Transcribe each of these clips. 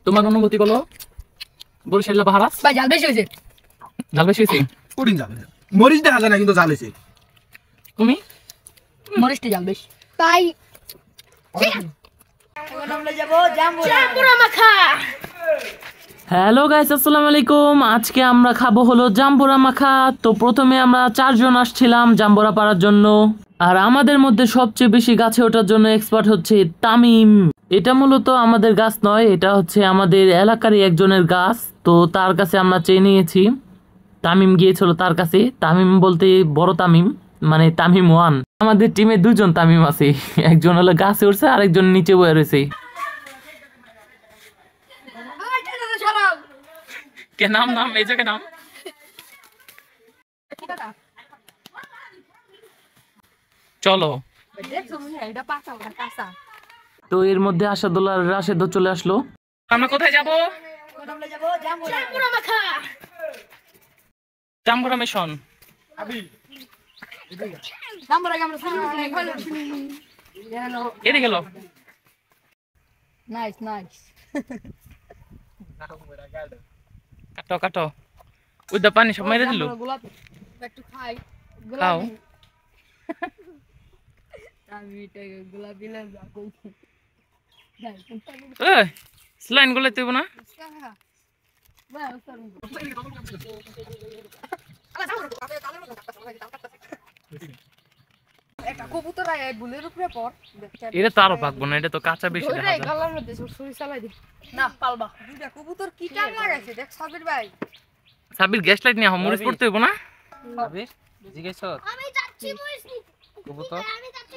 তোমার অনুভূতি বলো। বরিশাল বাহারাস ভাই জাল বেশি হয়েছে। জাল বেশি হয়েছে? কঠিন জাল মরিচ দেখা যায় না কিন্তু জাল হয়েছে। তুমি মরিচটা জাল বেশি তাই। এখন আমরা যাব জাম্বুরা মাখা। হ্যালো গাইস, আসসালামু আলাইকুম। আজকে আমরা খাবো হলো জাম্বুরা মাখা। তো প্রথমে আমরা 4 জন আসছিলাম জাম্বুরা পাড়ার জন্য। আর আমাদের মধ্যে সবচেয়ে বেশি গাছে ওঠার জন্য এক্সপার্ট হচ্ছে তামিম। এটা মূলত আমাদের গাছ নয়, এটা হচ্ছে আমাদের এলাকারই একজনের গাছ। তো তার কাছে আমরা চেয়ে নিয়েছি। তামিম গিয়েছিল তার কাছে। তামিম বলতে বড় তামিম, মানে তামিম 1। আমাদের টিমে 2 জন তামিম আছে, একজন হলো গাছে উঠছে আর একজন নিচে বয়ে রয়েছে। কে নাম নাম এই জায়গায় নাম। চলো। তো এর মধ্যে আসাদুল্লাহ রাশেদ চলে আসলো। আমরা কোথায় যাব? জাম্বুরা মিশন। এদিকে গেল। Nice nice. কাটো কাটো। উদ্দা পানি সব মেরে দিল। একটু খাই। খাও। আমি এটা গোলাপি লাগা কইছি। এই স্লাইন গুলো তুইব না? একটা কবুতর আয় বুলের উপরে পড়। এটা তো আরো পাকবো না, এটা তো কাঁচা বেশি দেখা যায়। গলার মধ্যে ছুরি চালাই দি। না পালবা। দুইটা কবুতর কি টান লাগাইছে দেখ সাবির ভাই। সাবির গ্যাস লাইট নিয়ে মরিচ পড়তে হইব না? সাবির জিজ্ঞেস কর। আমি যাচ্ছি মরিচ নিতে। কবুতর আমি যাচ্ছি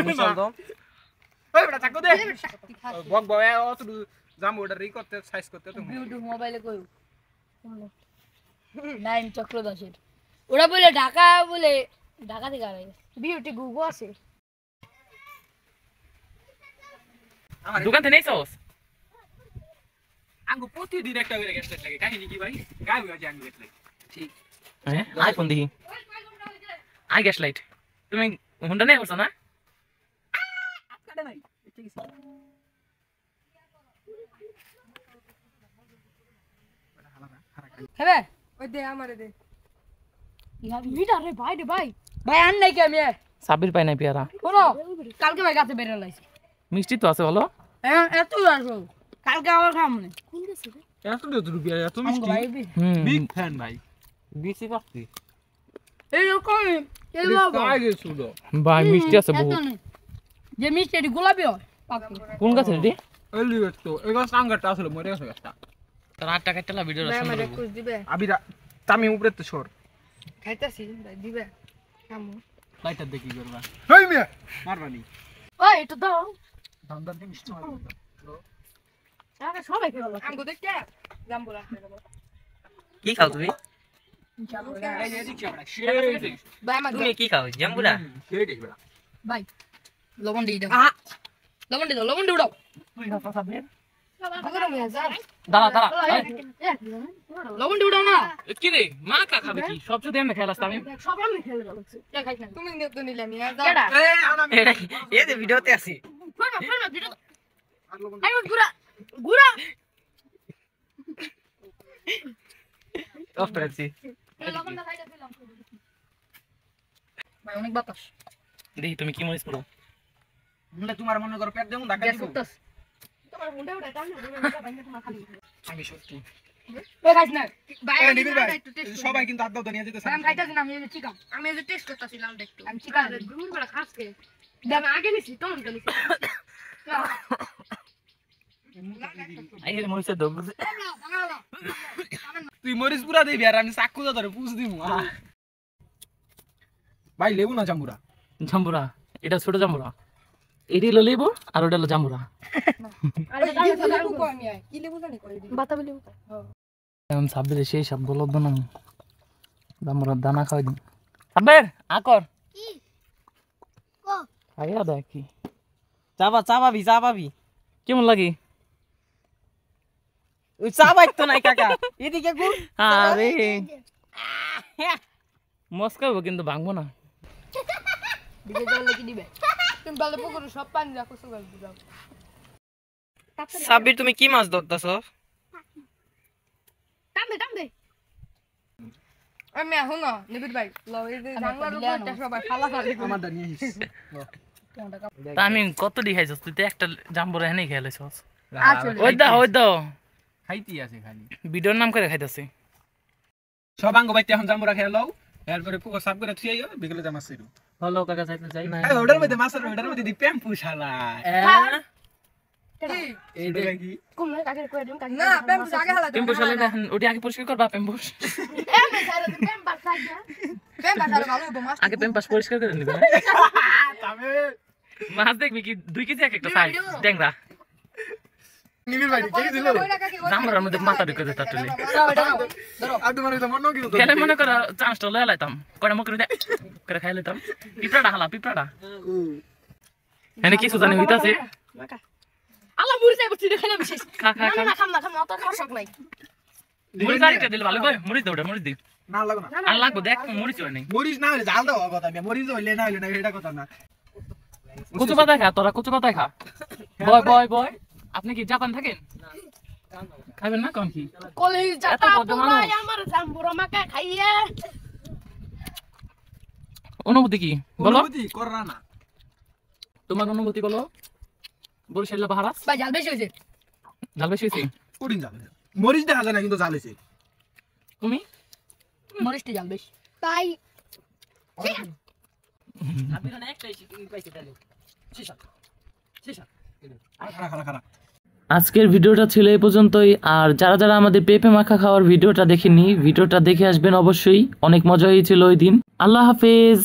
মুসল দাও। ওই বেটা চাকু দে বক বক অত জাম্বুরা রি করতে সাইজ করতে তো বিউটি মোবাইলে কইও। 9 চক্রদাসের। ওরা বলে ঢাকা থেকে আরে বিউটি গুগো আছে। দোকান থেকে নেইছস? আঙ্গু প্রতিদিন একটা করে গ্যাস লাইট লাগে। কাহিনী কি ভাই? গায় হয়ে যায় আঙ্গু গ্যাস লাইট। ঠিক। হ্যাঁ আইফোন দেখি। I gas light. তুমি হুন্ডা নেই করছ না? কাটে নাই। ঠিক আছে। হবে ওই দে আমারে দে। ইয়া ভিড় আরে ভাই রে ভাই। ভাই আন নাই কি আমি? সাবির পাই নাই পেয়ারা। শোনো কালকে ভাই গাছে বের হলাইছি। মিষ্টি তো আছে বলো। হ্যাঁ এত আসো। কালকে আবার খাম না। কোন গেছে রে? এত রুপিয়া এত মিষ্টি। ভাই বিগ ফ্যান ভাই। বিসি পাচ্ছি এই রকম এই বাবা আগে শুনো। ভাই মিষ্টি আছে বহুত। যে মিষ্টি এটি গোলাপি হয় পাকি। কোন গাছ রে? এলি তো এগো সাঙ্গাটা আসলে মরে গেছে গাছটা। তার 8 টাকা তেলা ভিডিওটা ভাই সুন্দর আমারে হইবো। কুছ দিবে। আবিরা তামি উপরে তো সর। খাইতাছি দিবে। আমু লাইটার দেখি করবা। হই মিয়া মারবানি। ওই একটু দাও। দাম দিয়ে মিষ্টি মারবা। আরে সবাই খেলো। আমগো দেখতে জাম্বুরা খেলো। কি খাও তুমি? এই যে দেখি আমরা সেই ভাই আমার তুমি কি খাও? জাম্বুরা সেই দেখি বেটা। ভাই লবণ দিয়ে দাও। লবণ দিয়ে দাও লবণ দিয়ে দাও। দাঁড়া দাঁড়া। লবণ দিয়ে দাও না। কি রে মা কা খাবে কি? সব যদি আমি খেলাস আমি। সব আমি খেলে দাও। কে খাইছ না? তুমি নিয়ে তো নিলাম ইয়া দাও। এই আনা এই যে ভিডিওতে আছি। আই গুড়া গুড়া। অফ করেছি। লবণটা খাইতে দিলাম। ভাই অনেক বাতাস। দেখি তুমি কি মরিচ পড়ো। মুন্ডা তোমার মনে করো পেট দেমু ঢাকা গ্যাস দিব। উঠতাছ। তোমার মুন্ডা উঠা টান না খালি। আমি সত্যি। ওই খাইছ না? ভাই এই নিবির ভাই সবাই কিন্তু আড্ডা তো নিয়ে যেতেছে। আমি খাইতাছি না আমি এই চিকেন। আমি এই যে টেস্ট করতেছি লালটা একটু। আমি চিকেন দুপুর বেলা খাস কে। দেখ আগে নিছি তোর গলি। আই মরিচের দগ। তুই মরিচ পুরা দিবি আর আমি চাকু দা ধরে পুষ দিমু। ভাই লেবু না জাম্বুরা। জাম্বুরা এটা ছোট জাম্বুরা। এটি হলো লেবু আর ওটা হলো জাম্বুরা। আরে লেবু কই আমি কি লেবু জানি কই দিই। বাতাবি লেবু। আমি সাব্বিরে সেই সব বলদ না। জাম্বুরা দানা খাওয়াই দিন। সাব্বির আকর। কি? কো খাইয়া দেখ কি। চা পাবি। কেমন লাগে? ওই চা বাইতো নাই কাকা। এদিকে গুড়। আরে মস্কাবো কিন্তু ভাঙবো না। দিকে জল লাগি দিবে। তুমি বলে পুকুরে সব পানি রাখো সুগার দাও। সাব্বির তুমি কি মাছ ধরতেছো? টান দে আমি এখন না নিবিড় ভাই লও এই যে জানলার উপরটা সবাই ফালা ফালি আমারটা নিয়ে আইস তা আমি কত খাইছস তুই তো একটা জাম্বুরা হেনে খেলেছস আসলে ওই দাও খাইতি আছে খালি ভিডিওর নাম করে খাইতাছি সব আঙ্গ বাইতে এখন জাম্বুরা খেয়ে লও এরপরে পুকো সাফ করে থুইও বিকেলে যা মাছ ছিড়ু হলো কাকা চাইতে চাই এই ওটার মধ্যে মাছের ওটার মধ্যে দি প্যাম্পু শালা এই এটা কি কোন কাকে কই দিন কাকে না পেম জায়গা হালা পেম্পু শালে দেখেন ওটি আগে পরিষ্কার করবা পেম্পু এম সারা পেম বাসাইয়া পেম বাসার ভালো বমাস আগে পেম্পাস পরিষ্কার করে নিবে তবে মাছ দেখবি কি 2 কেজি একটা সাইজ ট্যাংরা নিবির ভাই কে দিল জাম্বুরার মধ্যে মাথা ঢুকে যেত তুলে আর তোমার তো মন কি গেলে মনে করে চান্সটা লয়ে লাইতাম কয়টা মুখ করে করে খাই লাইতাম পিঁপড়াটা হালা পিঁপড়াটা এনে কিছু জানি হইতাছে আল্লাহ মুড়ি যাই বসি দেখে না বিশেষ খা খা খা না খাম না অত খাওয়ার শখ নাই মুড়ি গাড়িটা দিল ভালো কই মুড়ি দে ওটা মুড়ি দি না লাগো না আর লাগবো দেখ মুড়ি চলে নেই মরিচ না হলে জাল দাও কথা না মরিচ হইলে না হইলে না এটা কথা না কচু পাতা খা তোরা কচু পাতা খা বয় আপনি কি জাপান থাকেন খাবেন না কোন কি কলেজ এত যাতা বড় মানুষ। পুরাই আমার জাম্বুরা মাকা খাইয়ে অনুভূতি কি বলো অনুভূতি কররা না তোমার অনুভূতি বলো বরিশাল বাহারাস ভাই জাল বেশি হইছে জাল বেশি হয়েছে কুড়িন জাল মরিচ দেখা যায় না কিন্তু জাল হইছে তুমি মরিচটি জাল বেশি তাই সাব্বির না একটাই পাইছে তাহলে খারা খারা আজকের ভিডিওটা ছিল এই পর্যন্তই আর যারা যারা আমাদের পেঁপে মাখা খাওয়ার ভিডিওটা দেখেননি ভিডিওটা দেখে আসবেন অবশ্যই অনেক মজা হয়েছিল ওই দিন আল্লাহ হাফেজ।